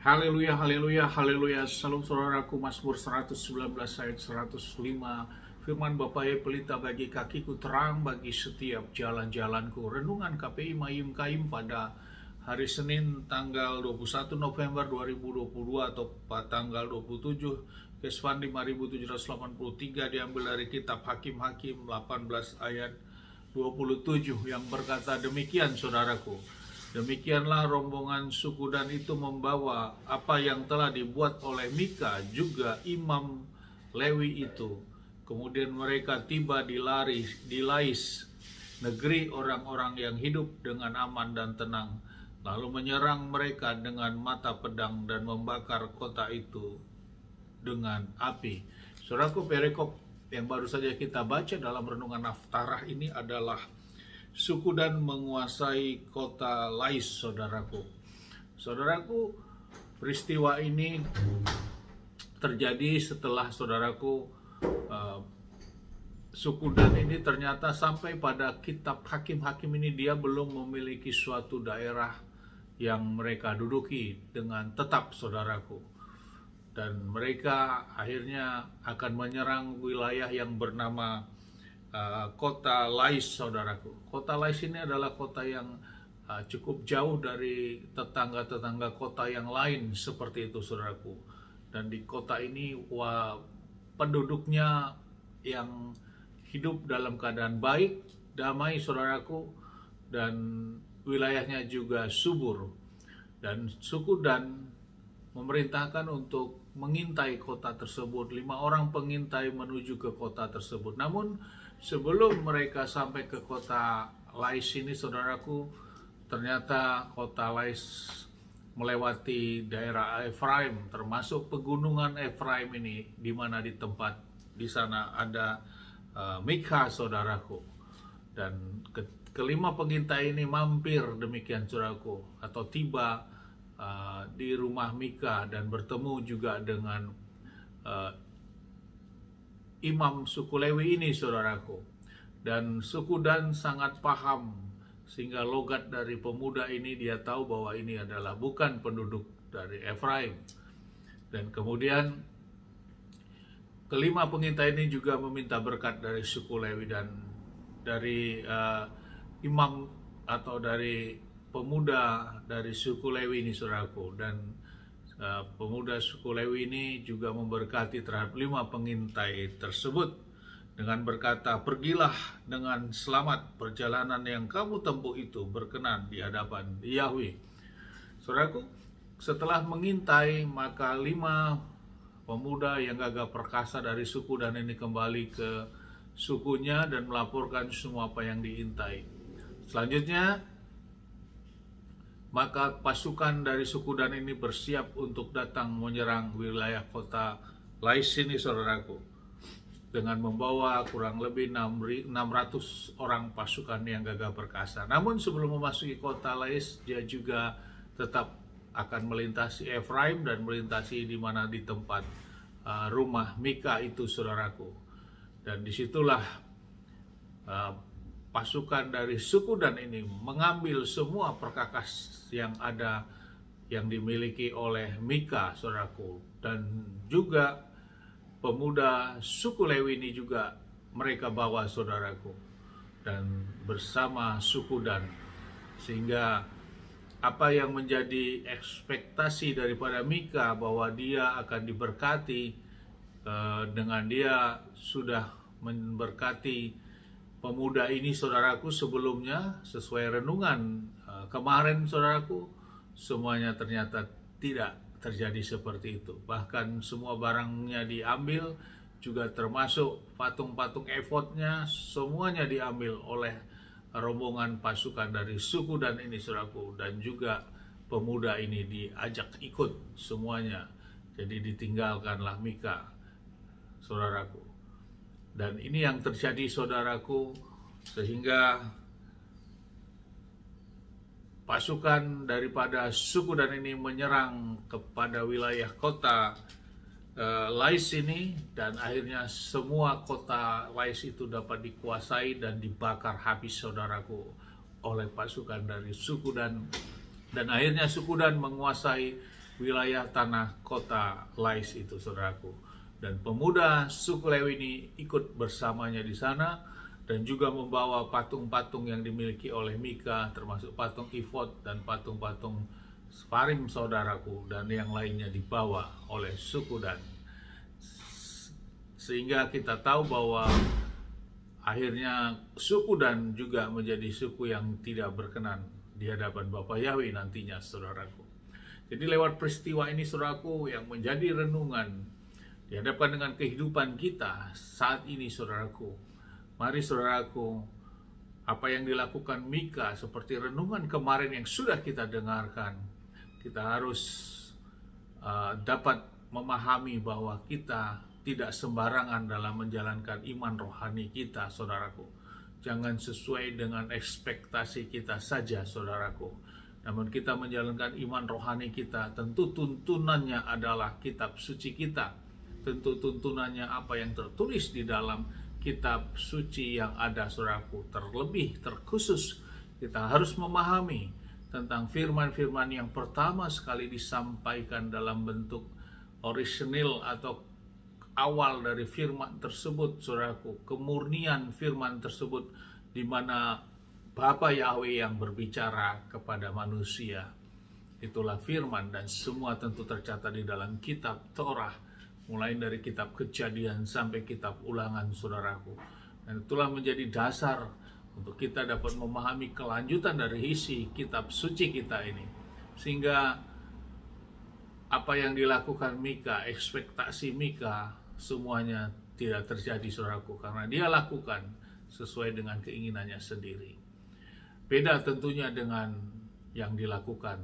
Haleluya, haleluya, haleluya. Salam saudaraku, Mazmur 119 ayat 105. Firman Bapa ya, pelita bagi kakiku, terang bagi setiap jalan-jalanku. Renungan KPI Mayim Kaim pada hari Senin tanggal 21 November 2022 atau pada tanggal 27 Kesvan 5783, diambil dari kitab Hakim-Hakim 18 ayat 27 yang berkata demikian, saudaraku. Demikianlah rombongan suku Dan itu membawa apa yang telah dibuat oleh Mika, juga imam Lewi itu. Kemudian mereka tiba di Lais, negeri orang-orang yang hidup dengan aman dan tenang, lalu menyerang mereka dengan mata pedang dan membakar kota itu dengan api. Saudaraku, perikop yang baru saja kita baca dalam renungan Haftarah ini adalah suku Dan menguasai kota Lais, saudaraku. Saudaraku, peristiwa ini terjadi setelah, saudaraku, suku Dan ini ternyata sampai pada kitab Hakim-Hakim ini dia belum memiliki suatu daerah yang mereka duduki dengan tetap, saudaraku. Dan mereka akhirnya akan menyerang wilayah yang bernama kota Lais, saudaraku. Kota Lais ini adalah kota yang cukup jauh dari tetangga-tetangga kota yang lain seperti itu, saudaraku. Dan di kota ini penduduknya yang hidup dalam keadaan baik, damai, saudaraku, dan wilayahnya juga subur. Dan suku Dan memerintahkan untuk mengintai kota tersebut. 5 orang pengintai menuju ke kota tersebut. Namun sebelum mereka sampai ke kota Lais ini, saudaraku, ternyata kota Lais melewati daerah Efraim, termasuk pegunungan Efraim ini, di mana di tempat di sana ada Mika, saudaraku. Dan kelima pengintai ini mampir demikian, saudaraku, atau tiba di rumah Mika dan bertemu juga dengan imam suku Lewi ini, saudaraku. Dan suku Dan sangat paham, sehingga logat dari pemuda ini dia tahu bahwa ini adalah bukan penduduk dari Efraim. Dan kemudian kelima pengintai ini juga meminta berkat dari suku Lewi dan dari imam atau dari pemuda dari suku Lewi ini, saudaraku. Dan pemuda suku Lewi ini juga memberkati terhadap 5 pengintai tersebut dengan berkata, pergilah dengan selamat, perjalanan yang kamu tempuh itu berkenan di hadapan Yahweh. Saudaraku, setelah mengintai, maka 5 pemuda yang gagah perkasa dari suku Dan ini kembali ke sukunya dan melaporkan semua apa yang diintai. Selanjutnya, maka pasukan dari suku Dan ini bersiap untuk datang menyerang wilayah kota Lais ini, saudaraku, dengan membawa kurang lebih 600 orang pasukan yang gagah perkasa. Namun sebelum memasuki kota Lais, dia juga tetap akan melintasi Efraim dan melintasi di mana di tempat rumah Mika itu, saudaraku. Dan disitulah pasukan dari suku Dan ini mengambil semua perkakas yang ada yang dimiliki oleh Mika, saudaraku. Dan juga pemuda suku Lewi ini juga mereka bawa, saudaraku, dan bersama suku Dan. Sehingga apa yang menjadi ekspektasi daripada Mika bahwa dia akan diberkati, dengan dia sudah memberkati pemuda ini, saudaraku, sebelumnya sesuai renungan kemarin, saudaraku, semuanya ternyata tidak terjadi seperti itu. Bahkan semua barangnya diambil, juga termasuk patung-patung efodnya, semuanya diambil oleh rombongan pasukan dari suku Dan ini, saudaraku. Dan juga pemuda ini diajak ikut semuanya. Jadi ditinggalkanlah Mika, saudaraku. Dan ini yang terjadi, saudaraku, sehingga pasukan daripada suku Dan ini menyerang kepada wilayah kota Lais ini, dan akhirnya semua kota Lais itu dapat dikuasai dan dibakar habis, saudaraku, oleh pasukan dari suku Dan. Dan akhirnya suku Dan menguasai wilayah tanah kota Lais itu, saudaraku. Dan pemuda suku Lewi ini ikut bersamanya di sana dan juga membawa patung-patung yang dimiliki oleh Mika, termasuk patung Ifod dan patung-patung Sfarim, saudaraku, dan yang lainnya dibawa oleh suku Dan. Sehingga kita tahu bahwa akhirnya suku Dan juga menjadi suku yang tidak berkenan di hadapan Bapa Yahweh nantinya, saudaraku. Jadi lewat peristiwa ini, saudaraku, yang menjadi renungan dihadapkan dengan kehidupan kita saat ini, saudaraku. Mari, saudaraku, apa yang dilakukan Mika seperti renungan kemarin yang sudah kita dengarkan, kita harus dapat memahami bahwa kita tidak sembarangan dalam menjalankan iman rohani kita, saudaraku. Jangan sesuai dengan ekspektasi kita saja, saudaraku. Namun kita menjalankan iman rohani kita, tentu tuntunannya adalah kitab suci kita. Tentu tuntunannya apa yang tertulis di dalam kitab suci yang ada, saudaraku. Terlebih, terkhusus, kita harus memahami tentang firman-firman yang pertama sekali disampaikan dalam bentuk orisinil atau awal dari firman tersebut, saudaraku. Kemurnian firman tersebut di mana Bapa Yahweh yang berbicara kepada manusia. Itulah firman, dan semua tentu tercatat di dalam kitab Torah, mulai dari kitab Kejadian sampai kitab Ulangan, saudaraku. Dan itulah menjadi dasar untuk kita dapat memahami kelanjutan dari isi kitab suci kita ini. Sehingga apa yang dilakukan Mika, ekspektasi Mika, semuanya tidak terjadi, saudaraku, karena dia lakukan sesuai dengan keinginannya sendiri. Beda tentunya dengan yang dilakukan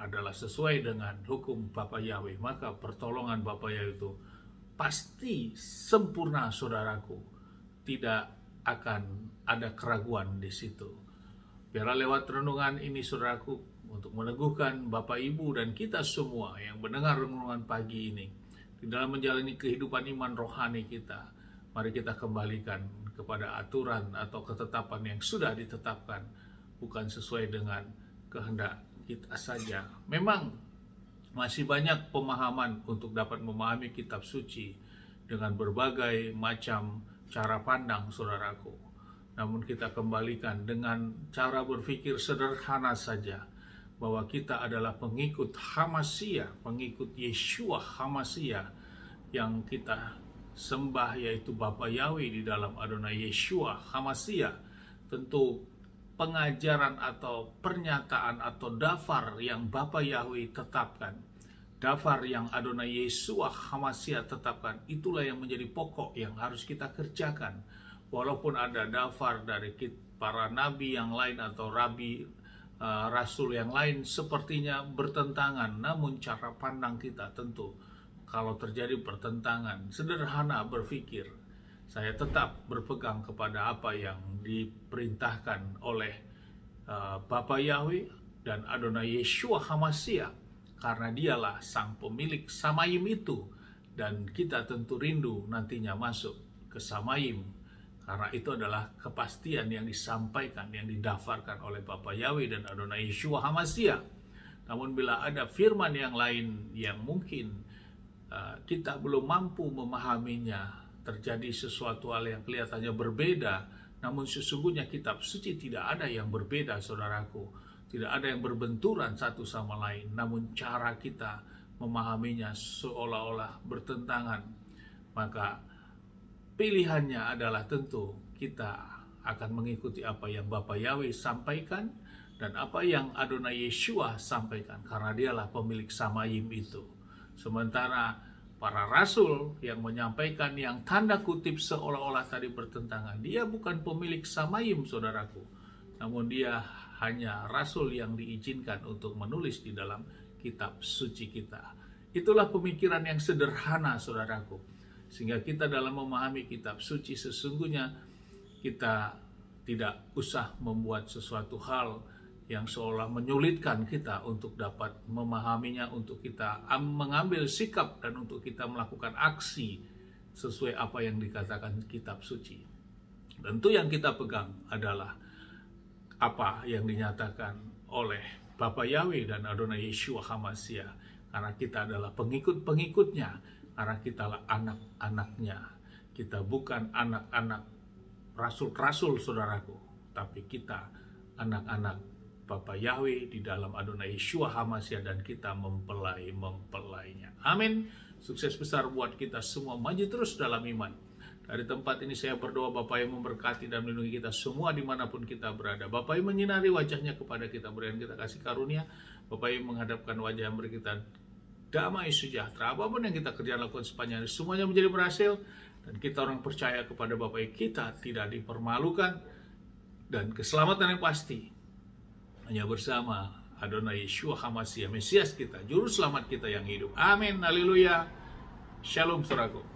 adalah sesuai dengan hukum Bapa Yahweh, maka pertolongan Bapa Yahweh itu pasti sempurna, saudaraku. Tidak akan ada keraguan di situ. Biarlah lewat renungan ini, saudaraku, untuk meneguhkan Bapak, Ibu, dan kita semua yang mendengar renungan pagi ini, di dalam menjalani kehidupan iman rohani kita, mari kita kembalikan kepada aturan atau ketetapan yang sudah ditetapkan, bukan sesuai dengan kehendak kita saja. Memang masih banyak pemahaman untuk dapat memahami kitab suci dengan berbagai macam cara pandang, saudaraku. Namun kita kembalikan dengan cara berpikir sederhana saja, bahwa kita adalah pengikut Hamasia, pengikut Yeshua Hamasia yang kita sembah, yaitu Bapa Yahweh di dalam Adonai Yeshua Hamasia. Tentu pengajaran atau pernyataan atau dafar yang Bapa Yahweh tetapkan, dafar yang Adonai Yeshua Hamasia tetapkan, itulah yang menjadi pokok yang harus kita kerjakan. Walaupun ada dafar dari para nabi yang lain atau rabi, rasul yang lain sepertinya bertentangan, namun cara pandang kita tentu kalau terjadi pertentangan, sederhana berpikir, saya tetap berpegang kepada apa yang diperintahkan oleh Bapa Yahweh dan Adonai Yeshua Hamasia, karena dialah sang pemilik Samayim itu, dan kita tentu rindu nantinya masuk ke Samayim, karena itu adalah kepastian yang disampaikan, yang didafarkan oleh Bapa Yahweh dan Adonai Yeshua Hamasia. Namun bila ada firman yang lain yang mungkin kita belum mampu memahaminya, terjadi sesuatu hal yang kelihatannya berbeda, namun sesungguhnya kitab suci tidak ada yang berbeda, saudaraku. Tidak ada yang berbenturan satu sama lain, namun cara kita memahaminya seolah-olah bertentangan. Maka pilihannya adalah tentu kita akan mengikuti apa yang Bapa Yahweh sampaikan dan apa yang Adonai Yeshua sampaikan, karena dialah pemilik Samayim itu. Sementara para rasul yang menyampaikan yang tanda kutip seolah-olah tadi bertentangan, dia bukan pemilik Samayim, saudaraku, namun dia hanya rasul yang diizinkan untuk menulis di dalam kitab suci kita. Itulah pemikiran yang sederhana, saudaraku, sehingga kita dalam memahami kitab suci sesungguhnya kita tidak usah membuat sesuatu hal yang seolah menyulitkan kita untuk dapat memahaminya, untuk kita mengambil sikap dan untuk kita melakukan aksi sesuai apa yang dikatakan kitab suci. Tentu yang kita pegang adalah apa yang dinyatakan oleh Bapa Yahweh dan Adonai Yeshua Hamasia, karena kita adalah pengikut-pengikutnya, karena kita adalah anak-anaknya. Kita bukan anak-anak rasul-rasul, saudaraku, tapi kita anak-anak Bapa Yahweh di dalam Adonai Yeshua HaMashiach, dan kita mempelainya. Amin. Sukses besar buat kita semua, maju terus dalam iman. Dari tempat ini saya berdoa Bapa yang memberkati dan melindungi kita semua dimanapun kita berada. Bapa yang menyinari wajahnya kepada kita, berikan kita kasih karunia. Bapa yang menghadapkan wajah, beri kita damai sejahtera. Apapun yang kita kerjakan lakukan sepanjang hari, semuanya menjadi berhasil. Dan kita orang percaya kepada Bapa yang kita tidak dipermalukan. Dan keselamatan yang pasti hanya bersama Adonai Yeshua HaMashiach, Mesias kita, Juru Selamat kita yang hidup. Amin, haleluya. Shalom, saudaraku.